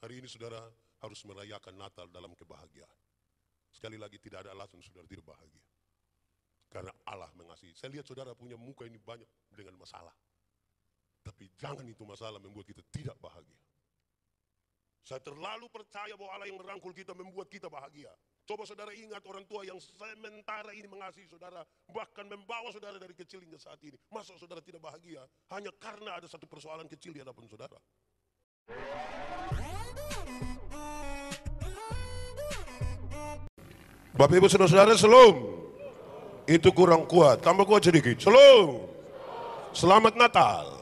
Hari ini saudara harus merayakan Natal dalam kebahagiaan. Sekali lagi tidak ada alasan saudara tidak bahagia. Karena Allah mengasihi. Saya lihat saudara punya muka ini banyak dengan masalah. Tapi jangan itu masalah membuat kita tidak bahagia. Saya terlalu percaya bahwa Allah yang merangkul kita membuat kita bahagia. Coba saudara ingat orang tua yang sementara ini mengasihi saudara. Bahkan membawa saudara dari kecil hingga saat ini. Masa saudara tidak bahagia hanya karena ada satu persoalan kecil di hadapan saudara. Bapak ibu saudara-saudara, shalom. Itu kurang kuat, tambah kuat sedikit. Shalom. Selamat Natal.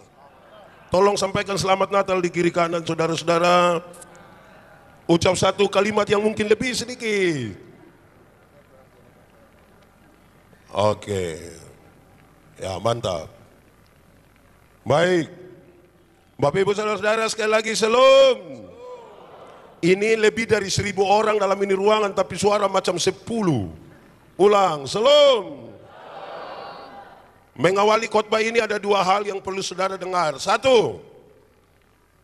Tolong sampaikan selamat Natal di kiri kanan saudara-saudara. Ucap satu kalimat yang mungkin lebih sedikit. Oke. Ya, mantap. Baik. Bapak ibu saudara-saudara, sekali lagi shalom. Ini lebih dari 1000 orang dalam ini ruangan, tapi suara macam 10. Ulang, shalom. Mengawali khotbah ini ada 2 hal yang perlu saudara dengar. 1,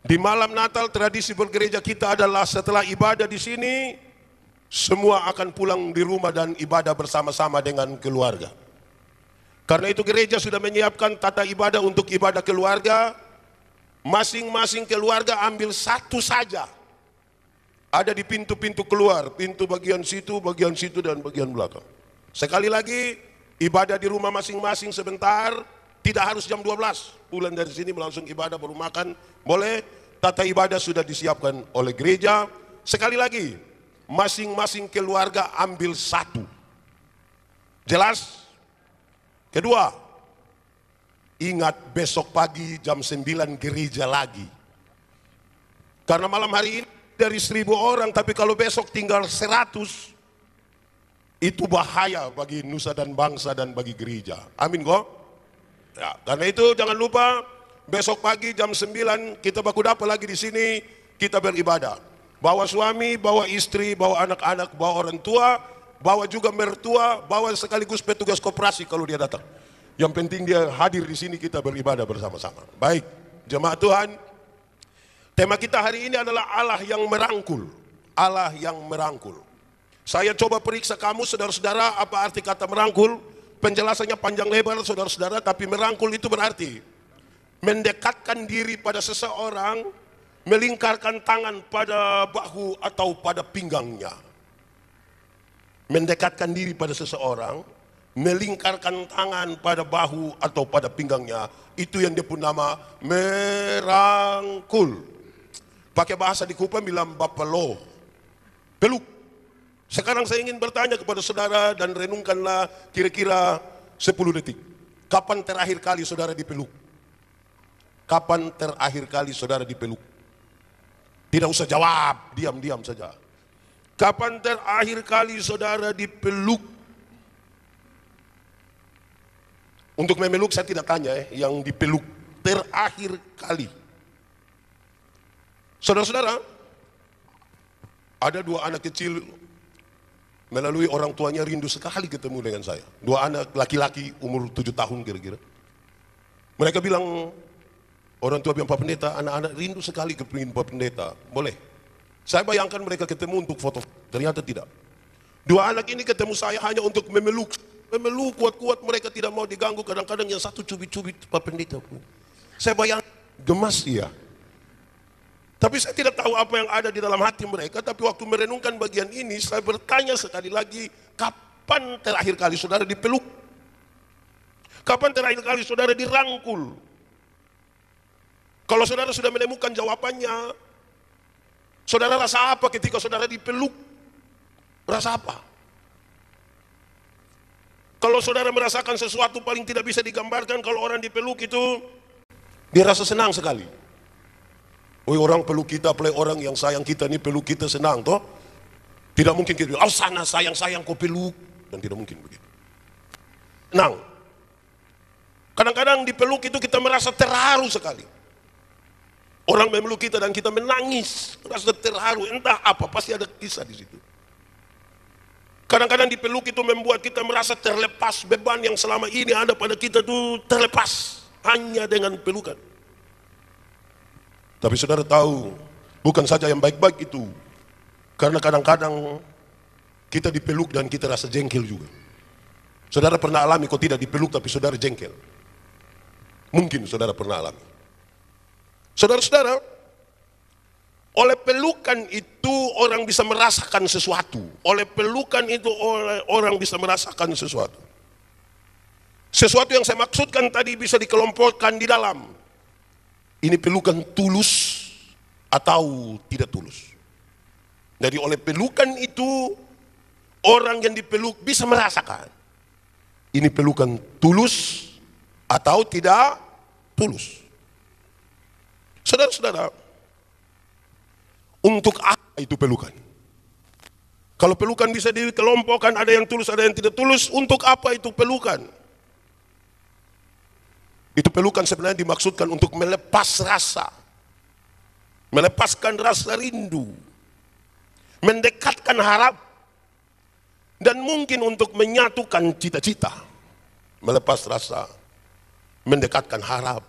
di malam Natal tradisi bergereja kita adalah setelah ibadah di sini, semua akan pulang di rumah dan ibadah bersama-sama dengan keluarga. Karena itu gereja sudah menyiapkan tata ibadah untuk ibadah keluarga. Masing-masing keluarga ambil satu saja. Ada di pintu-pintu keluar, pintu bagian situ, dan bagian belakang. Sekali lagi, ibadah di rumah masing-masing sebentar, tidak harus jam 12. Pulang dari sini langsung ibadah baru makan, boleh. Tata ibadah sudah disiapkan oleh gereja. Sekali lagi, masing-masing keluarga ambil satu. Jelas? Kedua, ingat besok pagi jam 9 gereja lagi. Karena malam hari ini dari 1000 orang, tapi kalau besok tinggal 100, itu bahaya bagi nusa dan bangsa dan bagi gereja. Amin kok? Ya, karena itu jangan lupa besok pagi jam 9 kita baku dapat lagi di sini, kita beribadah. Bawa suami, bawa istri, bawa anak-anak, bawa orang tua, bawa juga mertua, bawa sekaligus petugas koperasi kalau dia datang. Yang penting dia hadir di sini, kita beribadah bersama-sama. Baik, jemaat Tuhan. Tema kita hari ini adalah Allah yang merangkul. Allah yang merangkul. Saya coba periksa kamu saudara-saudara apa arti kata merangkul. Penjelasannya panjang lebar saudara-saudara, tapi merangkul itu berarti mendekatkan diri pada seseorang, melingkarkan tangan pada bahu atau pada pinggangnya. Mendekatkan diri pada seseorang, melingkarkan tangan pada bahu atau pada pinggangnya. Itu yang dia pun nama merangkul. Pakai bahasa di Kupang bilang bapelo, peluk. Sekarang saya ingin bertanya kepada saudara dan renungkanlah kira-kira 10 detik. Kapan terakhir kali saudara dipeluk? Kapan terakhir kali saudara dipeluk? Tidak usah jawab, diam-diam saja. Kapan terakhir kali saudara dipeluk? Untuk memeluk saya tidak tanya yang dipeluk terakhir kali. Saudara-saudara, ada 2 anak kecil melalui orang tuanya rindu sekali ketemu dengan saya. 2 anak laki-laki umur 7 tahun kira-kira. Mereka bilang, orang tua bilang, Pak Pendeta, anak-anak rindu sekali kepingin Pak Pendeta. Boleh. Saya bayangkan mereka ketemu untuk foto. Ternyata tidak. 2 anak ini ketemu saya hanya untuk memeluk. Memeluk kuat-kuat, mereka tidak mau diganggu. Kadang-kadang yang satu cubit-cubit Pak Pendeta. Saya bayangkan gemas dia. Tapi saya tidak tahu apa yang ada di dalam hati mereka. Tapi waktu merenungkan bagian ini, saya bertanya sekali lagi, kapan terakhir kali saudara dipeluk? Kapan terakhir kali saudara dirangkul? Kalau saudara sudah menemukan jawabannya, saudara rasa apa ketika saudara dipeluk? Rasa apa? Kalau saudara merasakan sesuatu paling tidak bisa digambarkan, kalau orang dipeluk itu, dia rasa senang sekali. Oh, orang peluk kita, apalagi orang yang sayang kita ini peluk kita senang toh. Tidak mungkin kita bilang, oh sana sayang-sayang kau peluk. Dan tidak mungkin begitu. Senang. Kadang-kadang dipeluk itu kita merasa terharu sekali. Orang memeluk kita dan kita menangis, merasa terharu, entah apa, pasti ada kisah di situ. Kadang-kadang dipeluk itu membuat kita merasa terlepas, beban yang selama ini ada pada kita itu terlepas hanya dengan pelukan. Tapi saudara tahu, Bukan saja yang baik-baik itu. Karena kadang-kadang kita dipeluk dan kita rasa jengkel juga. Saudara pernah alami kok tidak dipeluk tapi saudara jengkel? Mungkin saudara pernah alami. Saudara-saudara, oleh pelukan itu orang bisa merasakan sesuatu. Oleh pelukan itu orang bisa merasakan sesuatu. Sesuatu yang saya maksudkan tadi bisa dikelompokkan di dalam. Ini pelukan tulus atau tidak tulus. Jadi oleh pelukan itu orang yang dipeluk bisa merasakan. Ini pelukan tulus atau tidak tulus. Saudara-saudara, untuk apa itu pelukan? Kalau pelukan bisa dikelompokkan, ada yang tulus, ada yang tidak tulus, untuk apa itu pelukan? Itu pelukan sebenarnya dimaksudkan untuk melepas rasa, melepaskan rasa rindu, mendekatkan harap, dan mungkin untuk menyatukan cita-cita. Melepas rasa, mendekatkan harap,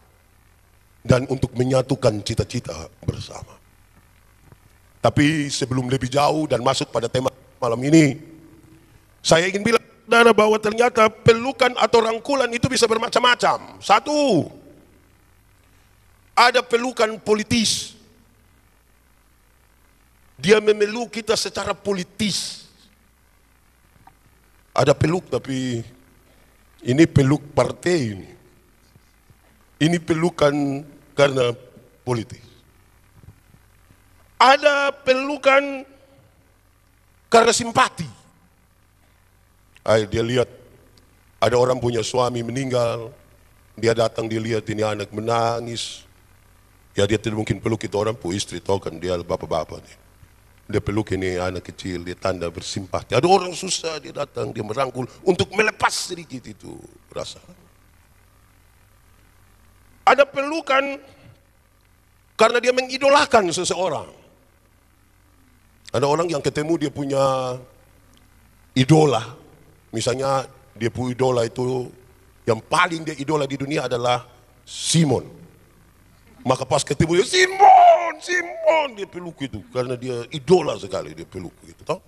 dan untuk menyatukan cita-cita bersama. Tapi sebelum lebih jauh dan masuk pada tema malam ini, saya ingin bilang saudara bahwa ternyata pelukan atau rangkulan itu bisa bermacam-macam. Satu, ada pelukan politis. Dia memeluk kita secara politis. Ada peluk tapi ini peluk partai ini. Ini pelukan karena politis. Ada pelukan karena simpati. Dia lihat ada orang punya suami meninggal, dia datang, dia lihat ini anak menangis. Ya dia tidak mungkin peluk itu orang pun istri, tahu kan dia bapak-bapak nih. Dia peluk ini anak kecil, dia tanda bersimpati. Ada orang susah, dia datang, dia merangkul untuk melepas sedikit itu rasa. Ada pelukan karena dia mengidolakan seseorang. Ada orang yang ketemu dia punya idola. Misalnya dia punya idola itu, yang paling dia idola di dunia adalah Simon. Maka pas ketemu dia, Simon, dia peluk itu. Karena dia idola sekali, dia peluk itu. Tahu?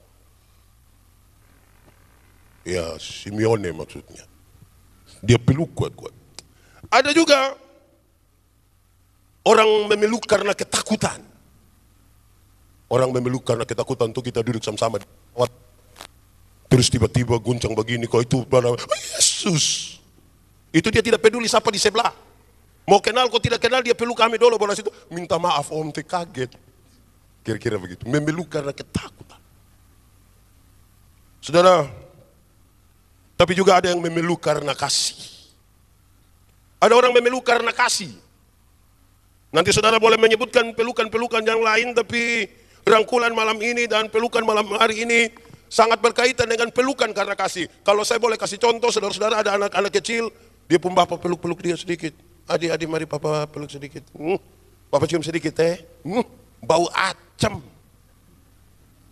Ya, Simeone maksudnya. Dia peluk kuat-kuat. Ada juga orang memeluk karena ketakutan. Orang memeluk karena ketakutan untuk kita duduk sama-sama. Terus tiba-tiba guncang begini, kok itu Yesus. Itu dia tidak peduli siapa di sebelah. Mau kenal, kok tidak kenal, dia peluk kami dulu. Bola situ, minta maaf om, kaget. Kira-kira begitu, memeluk karena ketakutan. Saudara, tapi juga ada yang memeluk karena kasih. Ada orang memeluk karena kasih. Nanti saudara boleh menyebutkan pelukan-pelukan yang lain, tapi rangkulan malam ini dan pelukan malam hari ini sangat berkaitan dengan pelukan karena kasih. Kalau saya boleh kasih contoh, saudara-saudara, ada anak-anak kecil, dia pun bapak peluk-peluk dia sedikit. Adik-adik mari papa peluk sedikit. Papa cium sedikit bau acem.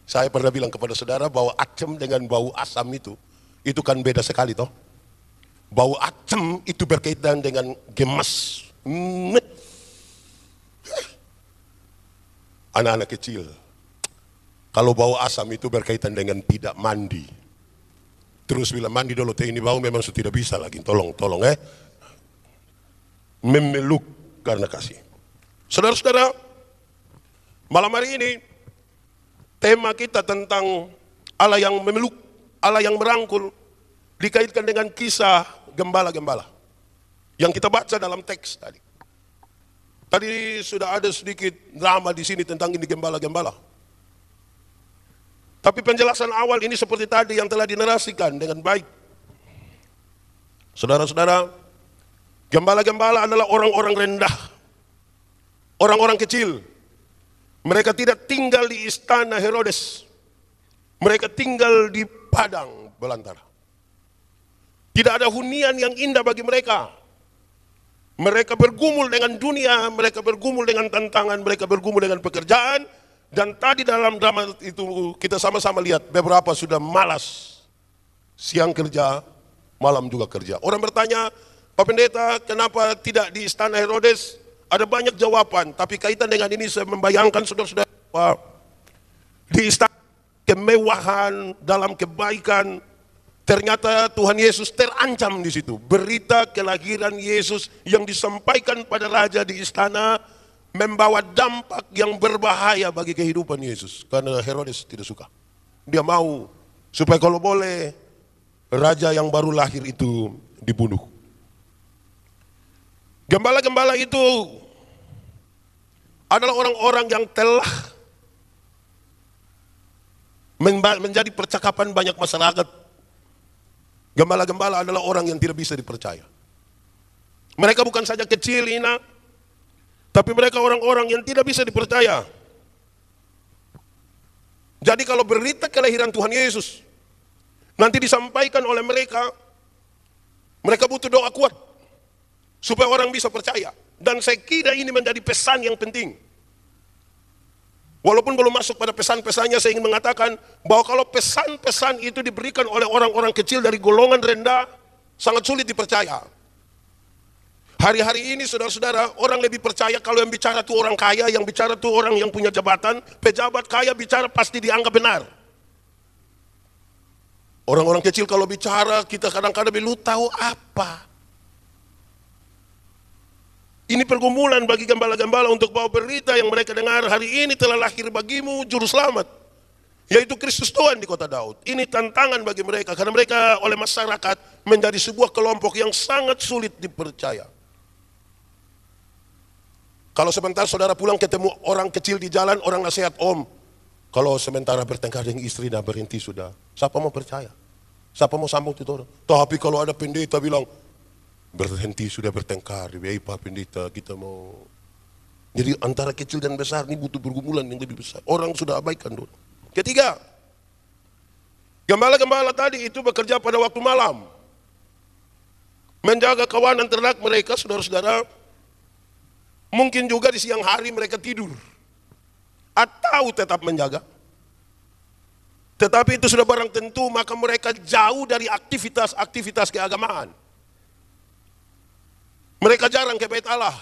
Saya pernah bilang kepada saudara, bau acem dengan bau asam itu kan beda sekali toh. Bau acem itu berkaitan dengan gemas. Anak-anak kecil, kalau bau asam itu berkaitan dengan tidak mandi. Terus bila mandi dulu teh ini bau memang sudah tidak bisa lagi. Tolong memeluk karena kasih. Saudara-saudara, malam hari ini tema kita tentang Allah yang memeluk, Allah yang merangkul, dikaitkan dengan kisah gembala-gembala yang kita baca dalam teks tadi. Tadi sudah ada sedikit drama di sini tentang ini gembala-gembala. Tapi penjelasan awal ini seperti tadi yang telah dinarasikan dengan baik. Saudara-saudara, gembala-gembala adalah orang-orang rendah, orang-orang kecil. Mereka tidak tinggal di istana Herodes. Mereka tinggal di padang belantara. Tidak ada hunian yang indah bagi mereka. Mereka bergumul dengan dunia, mereka bergumul dengan tantangan, mereka bergumul dengan pekerjaan. Dan tadi dalam drama itu kita sama-sama lihat beberapa sudah malas. Siang kerja, malam juga kerja. Orang bertanya, Pak Pendeta, kenapa tidak di istana Herodes? Ada banyak jawaban, tapi kaitan dengan ini saya membayangkan saudara-saudara bahwa di istana kemewahan, dalam kebaikan, ternyata Tuhan Yesus terancam di situ. Berita kelahiran Yesus yang disampaikan pada raja di istana membawa dampak yang berbahaya bagi kehidupan Yesus. Karena Herodes tidak suka. Dia mau supaya kalau boleh raja yang baru lahir itu dibunuh. Gembala-gembala itu adalah orang-orang yang telah menjadi percakapan banyak masyarakat. Gembala-gembala adalah orang yang tidak bisa dipercaya. Mereka bukan saja kecil, hina, tapi mereka orang-orang yang tidak bisa dipercaya. Jadi kalau berita kelahiran Tuhan Yesus nanti disampaikan oleh mereka, mereka butuh doa kuat supaya orang bisa percaya. Dan saya kira ini menjadi pesan yang penting. Walaupun belum masuk pada pesan-pesannya, saya ingin mengatakan bahwa kalau pesan-pesan itu diberikan oleh orang-orang kecil dari golongan rendah, sangat sulit dipercaya. Hari-hari ini saudara-saudara, orang lebih percaya kalau yang bicara itu orang kaya, yang bicara itu orang yang punya jabatan, pejabat kaya bicara pasti dianggap benar. Orang-orang kecil kalau bicara, kita kadang-kadang belum tahu apa. Ini pergumulan bagi gembala-gembala untuk bawa berita yang mereka dengar, hari ini telah lahir bagimu juru selamat, yaitu Kristus Tuhan di kota Daud. Ini tantangan bagi mereka, karena mereka oleh masyarakat menjadi sebuah kelompok yang sangat sulit dipercaya. Kalau sebentar saudara pulang ketemu orang kecil di jalan, orang nasihat, om, kalau sementara bertengkar dengan istri dan berhenti sudah, siapa mau percaya? Siapa mau sambung itu orang? Tapi kalau ada pendeta bilang, berhenti sudah bertengkar, Pak pendeta, kita mau. Jadi antara kecil dan besar ini butuh pergumulan yang lebih besar. Orang sudah abaikan dulu. Ketiga, gembala-gembala tadi itu bekerja pada waktu malam, menjaga kawanan ternak mereka, saudara-saudara. Mungkin juga di siang hari mereka tidur, atau tetap menjaga. Tetapi itu sudah barang tentu, maka mereka jauh dari aktivitas-aktivitas keagamaan. Mereka jarang ke bait Allah.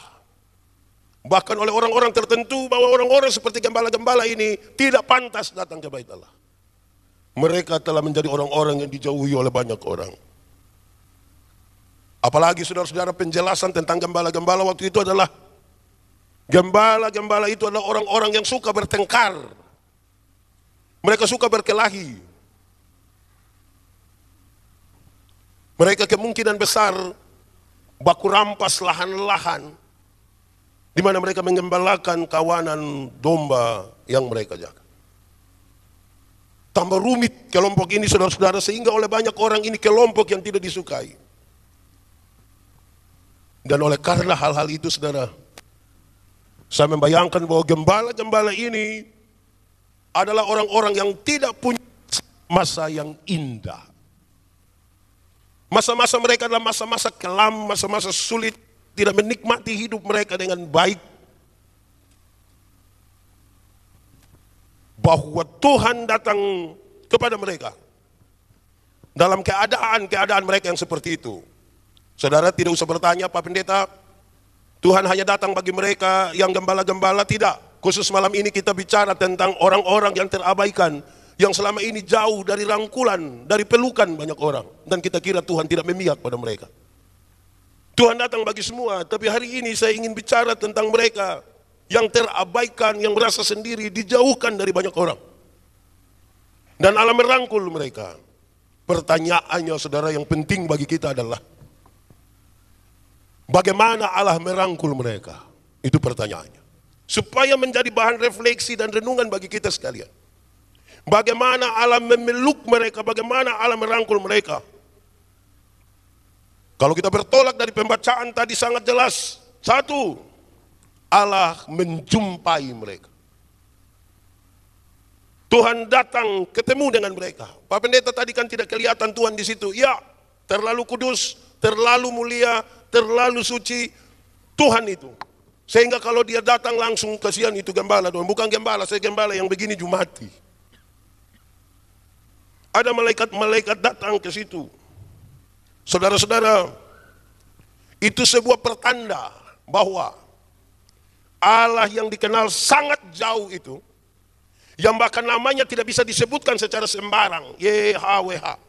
Bahkan oleh orang-orang tertentu bahwa orang-orang seperti gembala-gembala ini tidak pantas datang ke bait Allah. Mereka telah menjadi orang-orang yang dijauhi oleh banyak orang. Apalagi saudara-saudara, penjelasan tentang gembala-gembala waktu itu adalah gembala-gembala itu adalah orang-orang yang suka bertengkar. Mereka suka berkelahi. Mereka kemungkinan besar baku rampas lahan-lahan di mana mereka menggembalakan kawanan domba yang mereka jaga. Tambah rumit kelompok ini saudara-saudara, sehingga oleh banyak orang ini kelompok yang tidak disukai. Dan oleh karena hal-hal itu saudara, saya membayangkan bahwa gembala-gembala ini adalah orang-orang yang tidak punya masa yang indah. Masa-masa mereka adalah masa-masa kelam, masa-masa sulit, tidak menikmati hidup mereka dengan baik. Bahwa Tuhan datang kepada mereka dalam keadaan mereka yang seperti itu. Saudara tidak usah bertanya, Pak Pendeta, Tuhan hanya datang bagi mereka yang gembala-gembala, tidak. Khusus malam ini kita bicara tentang orang-orang yang terabaikan, yang selama ini jauh dari rangkulan, dari pelukan banyak orang. Dan kita kira Tuhan tidak memihak pada mereka. Tuhan datang bagi semua, tapi hari ini saya ingin bicara tentang mereka yang terabaikan, yang merasa sendiri, dijauhkan dari banyak orang. Dan Allah merangkul mereka. Pertanyaannya saudara yang penting bagi kita adalah, bagaimana Allah merangkul mereka? Itu pertanyaannya. Supaya menjadi bahan refleksi dan renungan bagi kita sekalian. Bagaimana Allah memeluk mereka, bagaimana Allah merangkul mereka. Kalau kita bertolak dari pembacaan tadi sangat jelas. Satu, Allah menjumpai mereka. Tuhan datang ketemu dengan mereka. Pak Pendeta tadi kan tidak kelihatan Tuhan di situ. Ya, terlalu kudus, terlalu mulia, terlalu suci Tuhan itu. Sehingga kalau dia datang langsung, kasihan itu gembala dong. Bukan gembala, saya gembala yang begini jumati. Ada malaikat-malaikat datang ke situ. Saudara-saudara, itu sebuah pertanda bahwa Allah yang dikenal sangat jauh itu, yang bahkan namanya tidak bisa disebutkan secara sembarang, YHWH.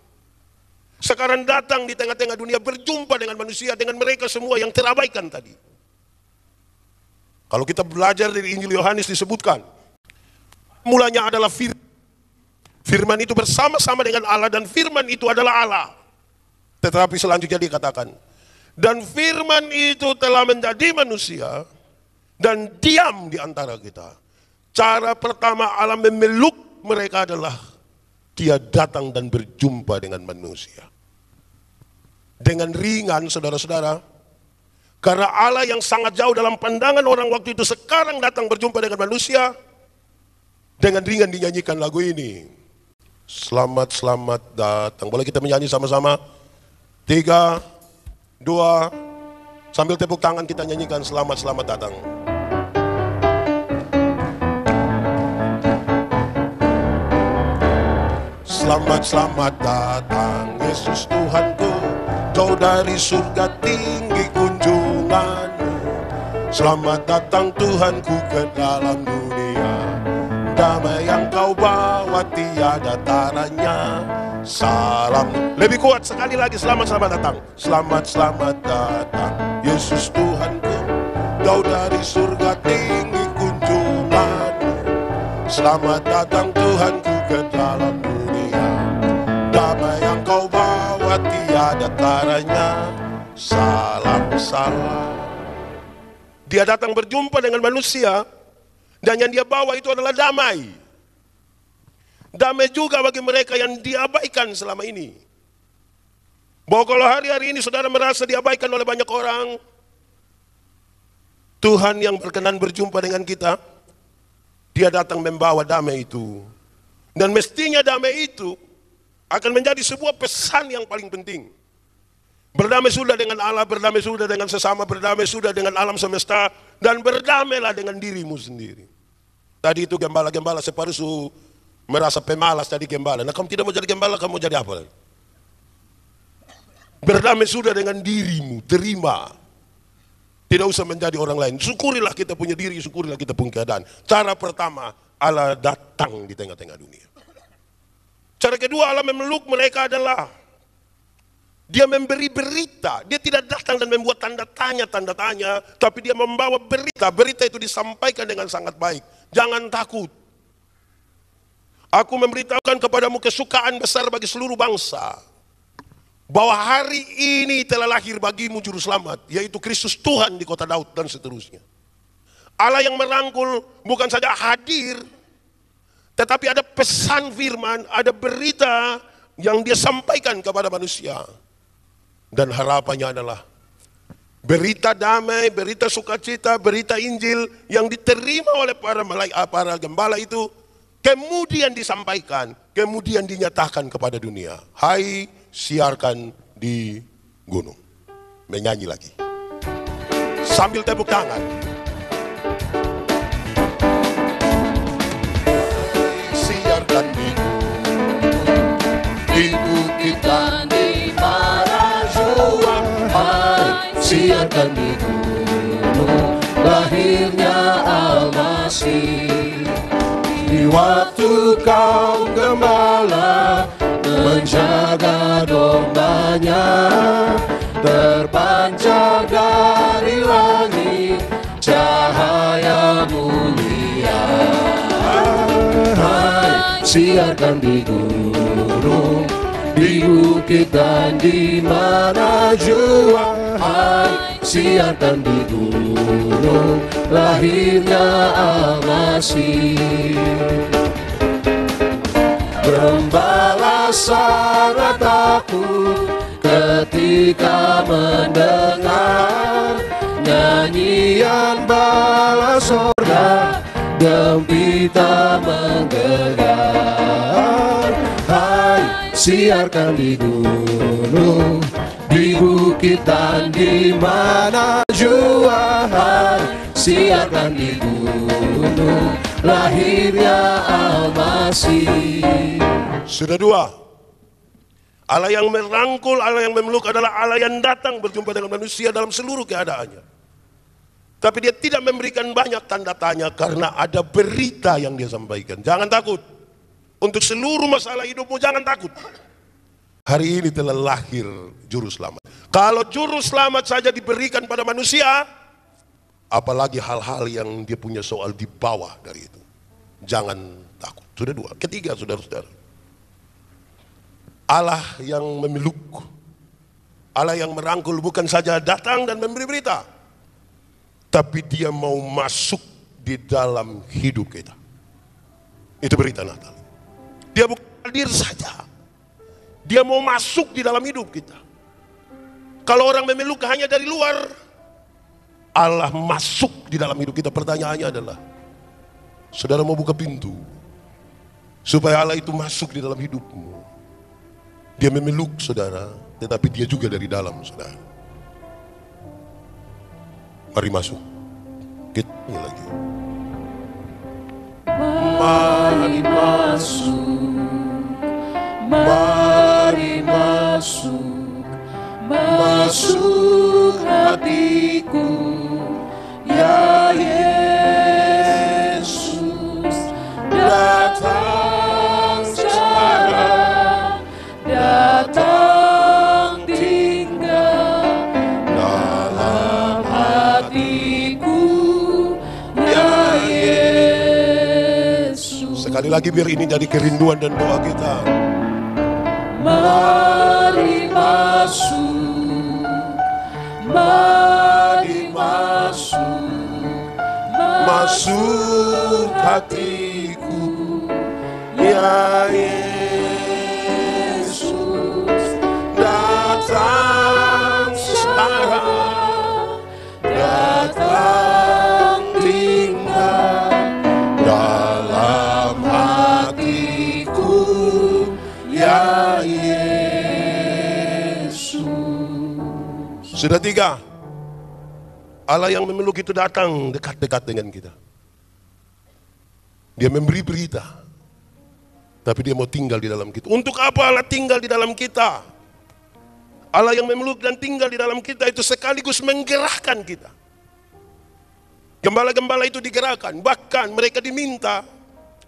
Sekarang datang di tengah-tengah dunia, berjumpa dengan manusia, dengan mereka semua yang terabaikan tadi. Kalau kita belajar dari Injil Yohanes disebutkan, mulanya adalah firman. Firman itu bersama-sama dengan Allah dan firman itu adalah Allah. Tetapi selanjutnya dikatakan, dan firman itu telah menjadi manusia dan diam di antara kita. Cara pertama Allah memeluk mereka adalah Dia datang dan berjumpa dengan manusia. Dengan ringan, saudara-saudara, karena Allah yang sangat jauh dalam pandangan orang waktu itu sekarang datang berjumpa dengan manusia, dengan ringan dinyanyikan lagu ini. Selamat, selamat datang. Boleh kita menyanyi sama-sama? 3, 2, sambil tepuk tangan kita nyanyikan selamat, selamat datang. Selamat, selamat datang Yesus Tuhanku, jauh dari surga tinggi kunjunganmu. Selamat datang Tuhanku ke dalam dunia, damai yang kau bawa tiada taranya. Salam, lebih kuat sekali lagi, selamat, selamat datang. Selamat, selamat datang Yesus Tuhanku, jauh dari surga tinggi kunjunganmu. Selamat datang Tuhanku ke dalam dunia, damai yang kau bawa tiada taranya. Salam, salam. Dia datang berjumpa dengan manusia, dan yang dia bawa itu adalah damai. Damai juga bagi mereka yang diabaikan selama ini. Bahwa kalau hari-hari ini saudara merasa diabaikan oleh banyak orang, Tuhan yang berkenan berjumpa dengan kita, Dia datang membawa damai itu. Dan mestinya damai itu akan menjadi sebuah pesan yang paling penting. Berdamai sudah dengan Allah, berdamai sudah dengan sesama, berdamai sudah dengan alam semesta, dan berdamailah dengan dirimu sendiri. Tadi itu gembala-gembala separuh merasa pemalas tadi gembala. Nah, kamu tidak mau jadi gembala, kamu mau jadi apa? Berdamai sudah dengan dirimu, terima. Tidak usah menjadi orang lain. Syukurilah kita punya diri, syukurilah kita punya keadaan. Cara pertama, Allah datang di tengah-tengah dunia. Cara kedua, Allah memeluk mereka adalah Dia memberi berita. Dia tidak datang dan membuat tanda tanya, tapi Dia membawa berita. Berita itu disampaikan dengan sangat baik. Jangan takut. Aku memberitahukan kepadamu kesukaan besar bagi seluruh bangsa, bahwa hari ini telah lahir bagimu juru selamat, yaitu Kristus Tuhan di kota Daud, dan seterusnya. Allah yang merangkul bukan saja hadir, tetapi ada pesan firman, ada berita yang Dia sampaikan kepada manusia. Dan harapannya adalah berita damai, berita sukacita, berita Injil yang diterima oleh para malaikat, para gembala itu, kemudian disampaikan, kemudian dinyatakan kepada dunia. Hai, siarkan di gunung. Menyanyi lagi sambil tepuk tangan. Siarkan di gunung, di bukit dan di marajua. Hai, siarkan di gunung, lahirnya Al-Masih. Di waktu kau gembala menjaga dombanya, terpancar dari langit cahaya mulia. Hai, siarkan di gunung, di bukit dan di mana jua. Hai, siarkan di gunung, lahirnya Al-Masih. Gembala sangat takut ketika mendengar nyanyian bala sorga, gembira menggelegar. Hai, siarkan di gunung, di bukit dan di mana jua. Hai, siarkan di gunung, lahirnya Al-Masih. Sudah dua, Allah yang merangkul, Allah yang memeluk adalah Allah yang datang berjumpa dengan manusia dalam seluruh keadaannya. Tapi dia tidak memberikan banyak tanda tanya karena ada berita yang dia sampaikan. Jangan takut. Untuk seluruh masalah hidupmu jangan takut. Hari ini telah lahir juru selamat. Kalau juru selamat saja diberikan pada manusia, apalagi hal-hal yang dia punya soal di bawah dari itu. Jangan takut. Sudah dua. Ketiga, saudara-saudara. Allah yang memeluk. Allah yang merangkul bukan saja datang dan memberi berita. Tapi dia mau masuk di dalam hidup kita. Itu berita Natal. Dia bukan hadir saja. Dia mau masuk di dalam hidup kita. Kalau orang memeluk hanya dari luar, Allah masuk di dalam hidup kita. Pertanyaannya adalah, saudara mau buka pintu supaya Allah itu masuk di dalam hidupmu. Dia memeluk saudara, tetapi dia juga dari dalam saudara. Mari masuk. Kita nyanyi lagi. Mari masuk, mari masuk, masuk hatiku, ya Yesus, datang sekarang, datang tinggal dalam hatiku, ya Yesus. Sekali lagi biar ini jadi kerinduan dan doa kita. Mari masuk, mari masuk, Masuk hatiku, ya Yesus, datang sekarang, datang tinggal dalam hatiku, ya Yesus. Sudah tiga. Allah yang memeluk itu datang dekat-dekat dengan kita. Dia memberi berita. Tapi dia mau tinggal di dalam kita. Untuk apa Allah tinggal di dalam kita? Allah yang memeluk dan tinggal di dalam kita itu sekaligus menggerakkan kita. Gembala-gembala itu digerakkan. Bahkan mereka diminta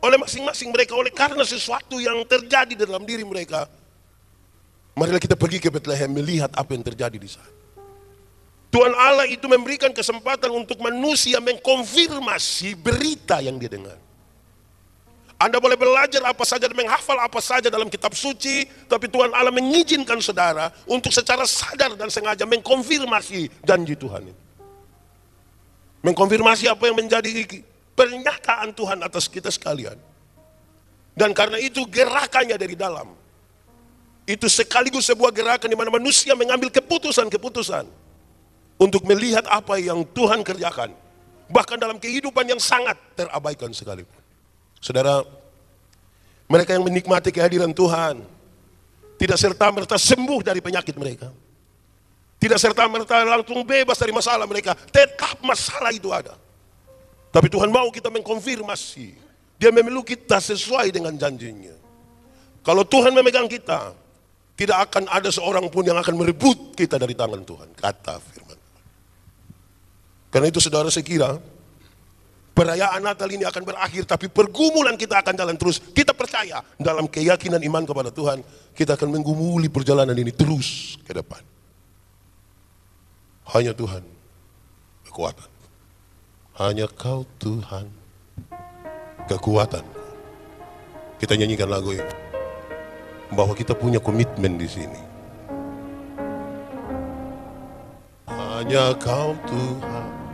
oleh masing-masing mereka, oleh karena sesuatu yang terjadi di dalam diri mereka. Marilah kita pergi ke Bethlehem melihat apa yang terjadi di sana. Tuhan Allah itu memberikan kesempatan untuk manusia mengkonfirmasi berita yang dia dengar. Anda boleh belajar apa saja dan menghafal apa saja dalam kitab suci, tapi Tuhan Allah mengizinkan saudara untuk secara sadar dan sengaja mengkonfirmasi janji Tuhan itu. Mengkonfirmasi apa yang menjadi pernyataan Tuhan atas kita sekalian. Dan karena itu gerakannya dari dalam. Itu sekaligus sebuah gerakan di mana manusia mengambil keputusan-keputusan untuk melihat apa yang Tuhan kerjakan. Bahkan dalam kehidupan yang sangat terabaikan sekalipun. Saudara, mereka yang menikmati kehadiran Tuhan tidak serta-merta sembuh dari penyakit mereka. Tidak serta-merta langsung bebas dari masalah mereka. Tetap masalah itu ada. Tapi Tuhan mau kita mengkonfirmasi. Dia memeluk kita sesuai dengan janjinya. Kalau Tuhan memegang kita, tidak akan ada seorang pun yang akan merebut kita dari tangan Tuhan. Kata firman. Karena itu saudara, saya kira perayaan Natal ini akan berakhir, tapi pergumulan kita akan jalan terus. Kita percaya dalam keyakinan iman kepada Tuhan, kita akan menggumuli perjalanan ini terus ke depan. Hanya Tuhan kekuatan. Hanya Kau Tuhan kekuatan. Kita nyanyikan lagu ini bahwa kita punya komitmen di sini. Hanya Kau Tuhan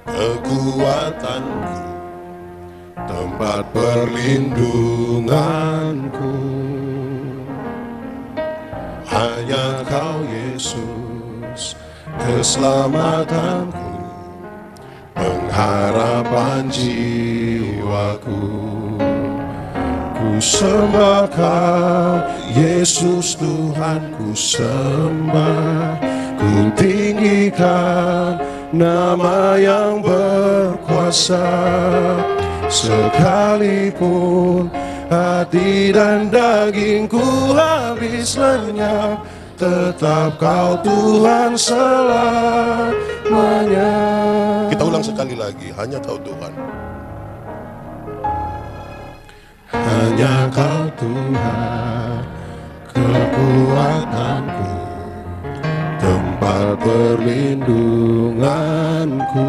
kekuatanku, tempat perlindunganku. Hanya Kau Yesus keselamatanku, pengharapan jiwaku. Ku sembah Kau Yesus Tuhan, ku sembah, ku tinggikan nama yang berkuasa. Sekalipun hati dan dagingku habis lenyap, tetap Kau Tuhan selamanya. Kita ulang sekali lagi, hanya Kau Tuhan. Hanya Kau Tuhan, kekuatanku, tempat perlindunganku.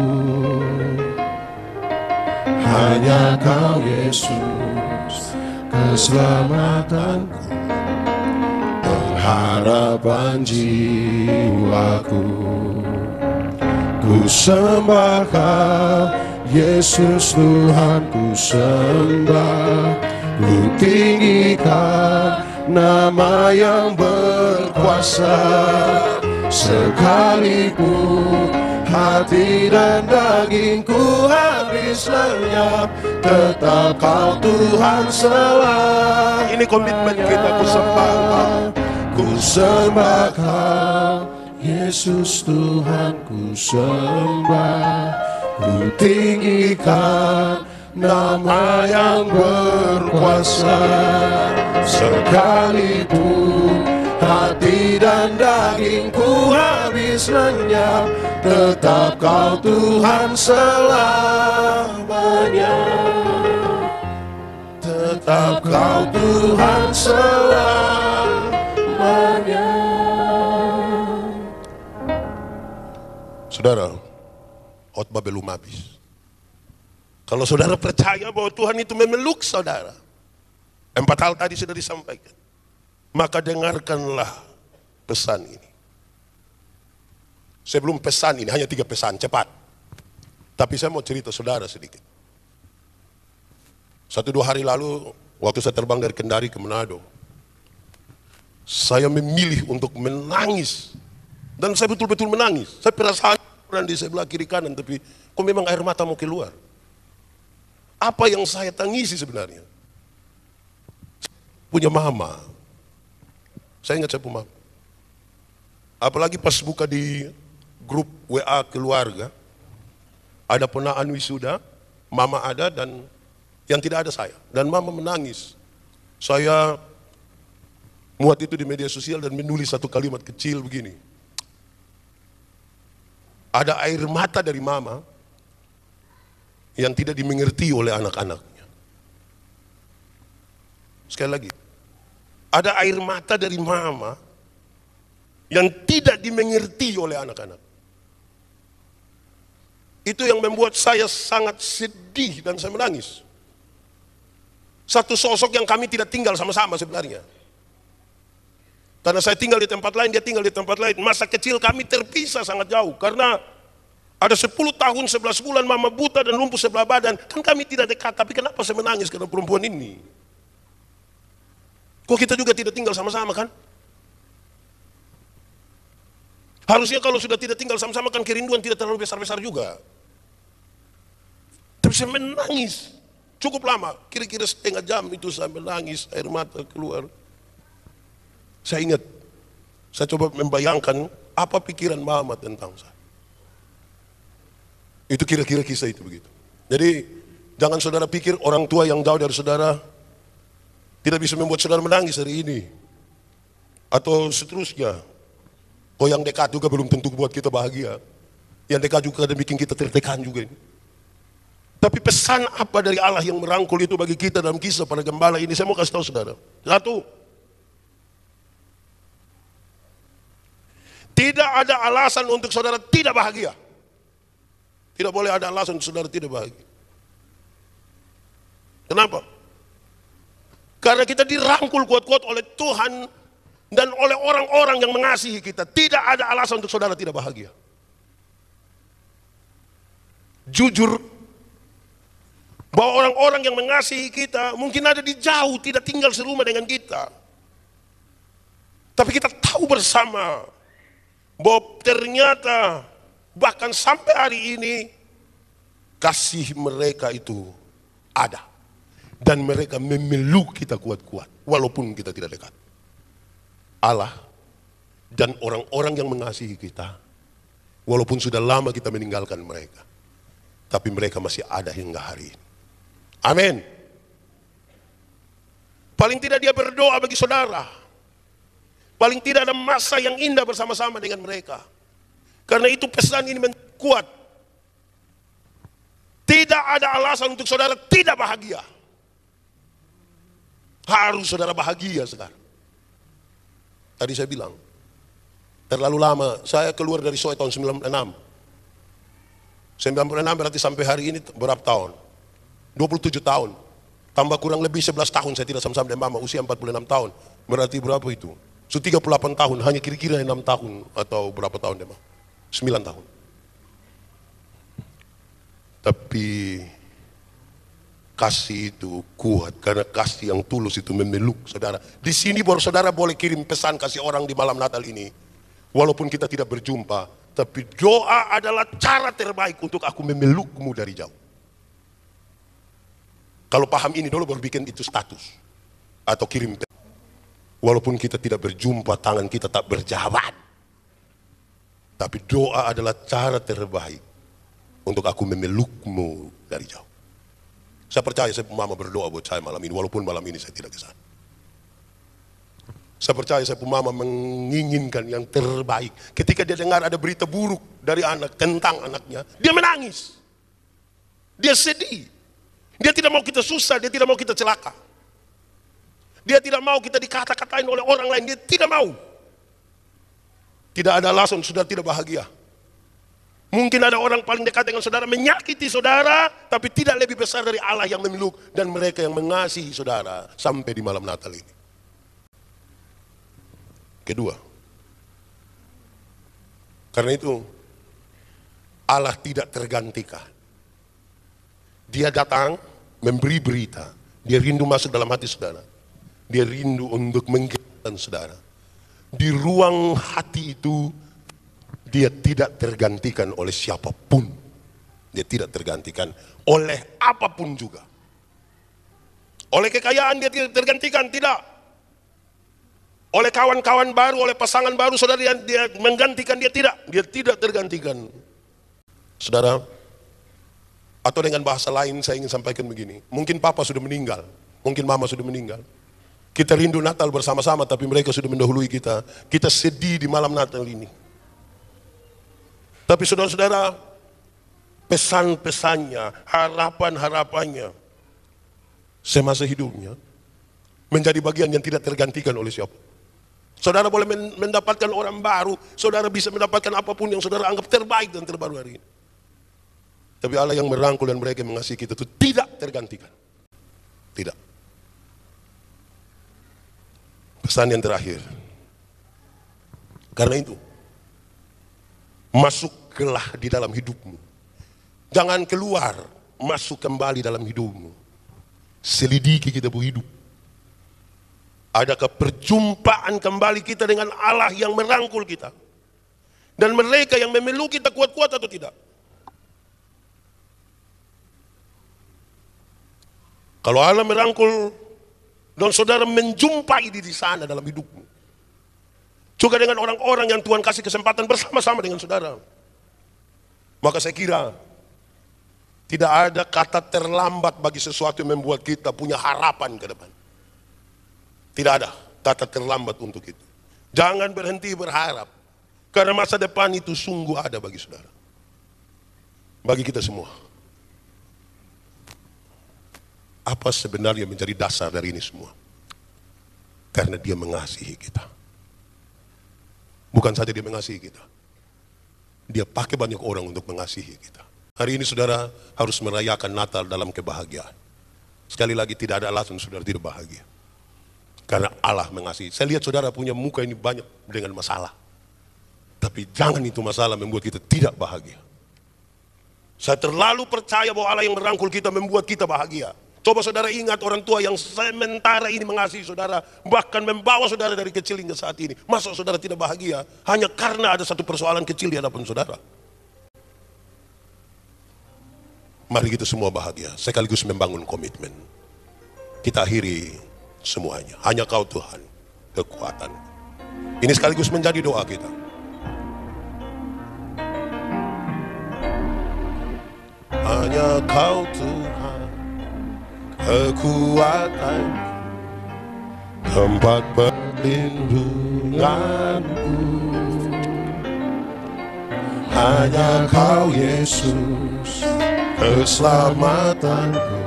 Hanya Kau Yesus, keselamatanku, pengharapan jiwaku. Ku sembah Kau Yesus Tuhan, ku sembah, ku tinggikan nama yang berkuasa. Sekalipun hati dan dagingku habis lenyap, tetap Kau Tuhan selamanya. Ini komitmen kita, ku sembah Kau. Ku sembah Kau Yesus Tuhan, ku sembah, ku tinggikan nama yang berkuasa. Sekalipun hati dan dagingku habis lenyap, tetap Kau Tuhan selamanya. Tetap Kau Tuhan selamanya. Saudara, khotbah belum habis. Kalau saudara percaya bahwa Tuhan itu memeluk saudara, 4 hal tadi sudah disampaikan, maka dengarkanlah pesan ini. Sebelum pesan ini, hanya 3 pesan, cepat. Tapi saya mau cerita saudara sedikit. 1-2 hari lalu, waktu saya terbang dari Kendari ke Manado, saya memilih untuk menangis. Dan saya betul-betul menangis. Saya perasaan di sebelah kiri kanan, tapi kok memang air mata mau keluar. Apa yang saya tangisi sebenarnya? Punya mama. Saya ingat saya punya mama. Apalagi pas buka di grup WA keluarga, ada ponaan wisuda, mama ada dan yang tidak ada saya. Dan mama menangis. Saya muat itu di media sosial dan menulis satu kalimat kecil begini. Ada air mata dari mama yang tidak dimengerti oleh anak-anaknya. Sekali lagi, ada air mata dari mama yang tidak dimengerti oleh anak-anak. Itu yang membuat saya sangat sedih dan saya menangis. Satu sosok yang kami tidak tinggal sama-sama sebenarnya. Karena saya tinggal di tempat lain, dia tinggal di tempat lain. Masa kecil kami terpisah sangat jauh. Karena ada 10 tahun, 11 bulan mama buta dan lumpuh sebelah badan. Kan kami tidak dekat, tapi kenapa saya menangis karena perempuan ini? Kok kita juga tidak tinggal sama-sama kan? Harusnya kalau sudah tidak tinggal sama-sama kan kerinduan tidak terlalu besar-besar juga. Tapi saya menangis. Cukup lama, kira-kira setengah jam itu saya menangis, air mata keluar. Saya ingat, saya coba membayangkan apa pikiran mama tentang saya. Itu kira-kira kisah itu begitu. Jadi jangan saudara pikir orang tua yang jauh dari saudara tidak bisa membuat saudara menangis hari ini. Atau seterusnya. Oh yang dekat juga belum tentu buat kita bahagia. Yang dekat juga ada bikin kita tertekan juga ini. Tapi pesan apa dari Allah yang merangkul itu bagi kita dalam kisah para gembala ini, saya mau kasih tahu saudara. 1. Tidak ada alasan untuk saudara tidak bahagia. Tidak boleh ada alasan untuk saudara tidak bahagia. Kenapa? Karena kita dirangkul kuat-kuat oleh Tuhan dan oleh orang-orang yang mengasihi kita. Tidak ada alasan untuk saudara tidak bahagia. Jujur, bahwa orang-orang yang mengasihi kita mungkin ada di jauh, tidak tinggal serumah dengan kita. Tapi kita tahu bersama bahwa ternyata bahkan sampai hari ini kasih mereka itu ada. Dan mereka memeluk kita kuat-kuat walaupun kita tidak dekat. Allah dan orang-orang yang mengasihi kita walaupun sudah lama kita meninggalkan mereka, tapi mereka masih ada hingga hari ini. Amin. Paling tidak dia berdoa bagi saudara. Paling tidak ada masa yang indah bersama-sama dengan mereka. Karena itu pesan ini kuat. Tidak ada alasan untuk saudara tidak bahagia. Harus saudara bahagia sekarang. Tadi saya bilang, terlalu lama. Saya keluar dari Soe tahun 96. 96 berarti sampai hari ini berapa tahun? 27 tahun. Tambah kurang lebih 11 tahun saya tidak sama-sama dengan mama. Usia 46 tahun. Berarti berapa itu? 38 tahun. Hanya kira-kira 6 tahun. Atau berapa tahun dia mah? 9 tahun. Tapi kasih itu kuat. Karena kasih yang tulus itu memeluk saudara. Di sini baru saudara boleh kirim pesan kasih orang di malam Natal ini. Walaupun kita tidak berjumpa, tapi doa adalah cara terbaik untuk aku memelukmu dari jauh. Kalau paham ini dulu baru bikin itu status. Atau kirim pesan. Walaupun kita tidak berjumpa, tangan kita tak berjabat. Tapi doa adalah cara terbaik untuk aku memelukmu dari jauh. Saya percaya mama berdoa buat saya malam ini, walaupun malam ini saya tidak ke sana. Saya percaya mama menginginkan yang terbaik. Ketika dia dengar ada berita buruk dari anak tentang anaknya, dia menangis. Dia sedih. Dia tidak mau kita susah, dia tidak mau kita celaka. Dia tidak mau kita dikata-katain oleh orang lain, dia tidak mau. Tidak ada alasan saudara tidak bahagia. Mungkin ada orang paling dekat dengan saudara menyakiti saudara, tapi tidak lebih besar dari Allah yang memeluk dan mereka yang mengasihi saudara sampai di malam Natal ini. Kedua, karena itu Allah tidak tergantikan. Dia datang memberi berita, dia rindu masuk dalam hati saudara. Dia rindu untuk menggerakkan saudara. Di ruang hati itu dia tidak tergantikan oleh siapapun. Dia tidak tergantikan oleh apapun juga. Oleh kekayaan dia tidak tergantikan, tidak. Oleh kawan-kawan baru, oleh pasangan baru, saudara dia menggantikan, dia tidak. Dia tidak tergantikan. Saudara, atau dengan bahasa lain saya ingin sampaikan begini. Mungkin papa sudah meninggal, mungkin mama sudah meninggal. Kita rindu Natal bersama-sama, tapi mereka sudah mendahului kita. Kita sedih di malam Natal ini. Tapi saudara-saudara, pesan-pesannya, harapan-harapannya, semasa hidupnya, menjadi bagian yang tidak tergantikan oleh siapa. Saudara boleh mendapatkan orang baru, saudara bisa mendapatkan apapun yang saudara anggap terbaik dan terbaru hari ini. Tapi Allah yang merangkul dan mereka yang mengasihi kita itu tidak tergantikan. Tidak. Pesan yang terakhir. Karena itu, masuklah di dalam hidupmu. Jangan keluar, masuk kembali dalam hidupmu. Selidiki kita hidup. Adakah perjumpaan kembali kita dengan Allah yang merangkul kita? Dan mereka yang memeluk kita kuat-kuat atau tidak? Kalau Allah merangkul dan saudara menjumpai di sana dalam hidupmu. Juga dengan orang-orang yang Tuhan kasih kesempatan bersama-sama dengan saudara. Maka saya kira tidak ada kata terlambat bagi sesuatu yang membuat kita punya harapan ke depan. Tidak ada kata terlambat untuk itu. Jangan berhenti berharap. Karena masa depan itu sungguh ada bagi saudara. Bagi kita semua. Apa sebenarnya menjadi dasar dari ini semua? Karena dia mengasihi kita. Bukan saja dia mengasihi kita. Dia pakai banyak orang untuk mengasihi kita. Hari ini saudara harus merayakan Natal dalam kebahagiaan. Sekali lagi tidak ada alasan saudara tidak bahagia. Karena Allah mengasihi. Saya lihat saudara punya muka ini banyak dengan masalah. Tapi jangan itu masalah membuat kita tidak bahagia. Saya terlalu percaya bahwa Allah yang merangkul kita membuat kita bahagia. Coba saudara ingat orang tua yang sementara ini mengasihi saudara, bahkan membawa saudara dari kecil hingga saat ini. Masa saudara tidak bahagia hanya karena ada satu persoalan kecil di hadapan saudara? Mari kita semua bahagia, sekaligus membangun komitmen. Kita akhiri semuanya. Hanya Kau Tuhan, kekuatan. Ini sekaligus menjadi doa kita. Hanya Kau Tuhan, kekuatan, tempat perlindunganku. Hanya Kau Yesus, keselamatanku,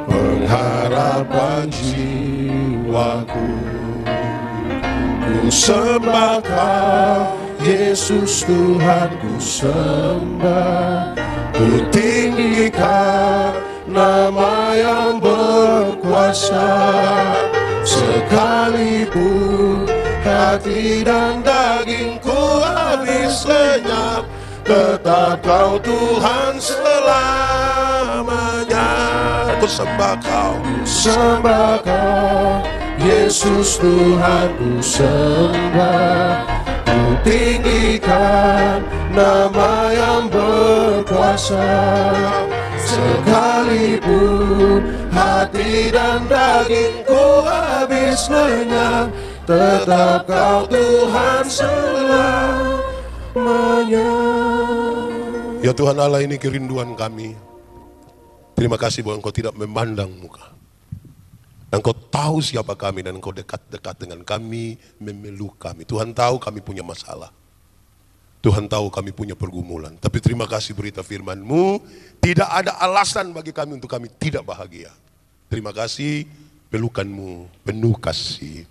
pengharapan jiwaku. Ku sembah Kau Yesus, Tuhan ku sembah. Ku tinggikan nama yang berkuasa. Sekalipun hati dan dagingku habis lenyap, tetap Kau Tuhan selamanya. Ku sembah Kau, Sembah Kau Yesus, Tuhan ku sembah. Ku tinggikan nama yang berkuasa. Sekalipun hati dan dagingku habis lenyap, tetap Kau Tuhan selamanya. ya Tuhan Allah, ini kerinduan kami. Terima kasih bahwa Engkau tidak memandang muka. Engkau tahu siapa kami dan Engkau dekat-dekat dengan kami, memeluk kami. Tuhan tahu kami punya masalah. Tuhan tahu kami punya pergumulan. Tapi terima kasih berita firman-Mu, tidak ada alasan bagi kami untuk kami tidak bahagia. Terima kasih pelukan-Mu penuh kasih.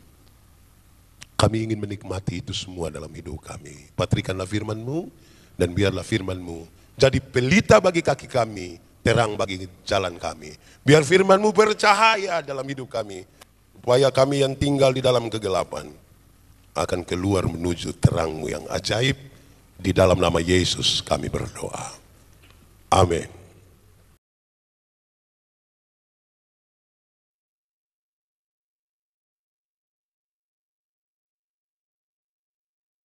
Kami ingin menikmati itu semua dalam hidup kami. Patrikanlah firman-Mu dan biarlah firman-Mu jadi pelita bagi kaki kami, terang bagi jalan kami. Biar firman-Mu bercahaya dalam hidup kami, supaya kami yang tinggal di dalam kegelapan akan keluar menuju terang-Mu yang ajaib. Di dalam nama Yesus kami berdoa. Amin.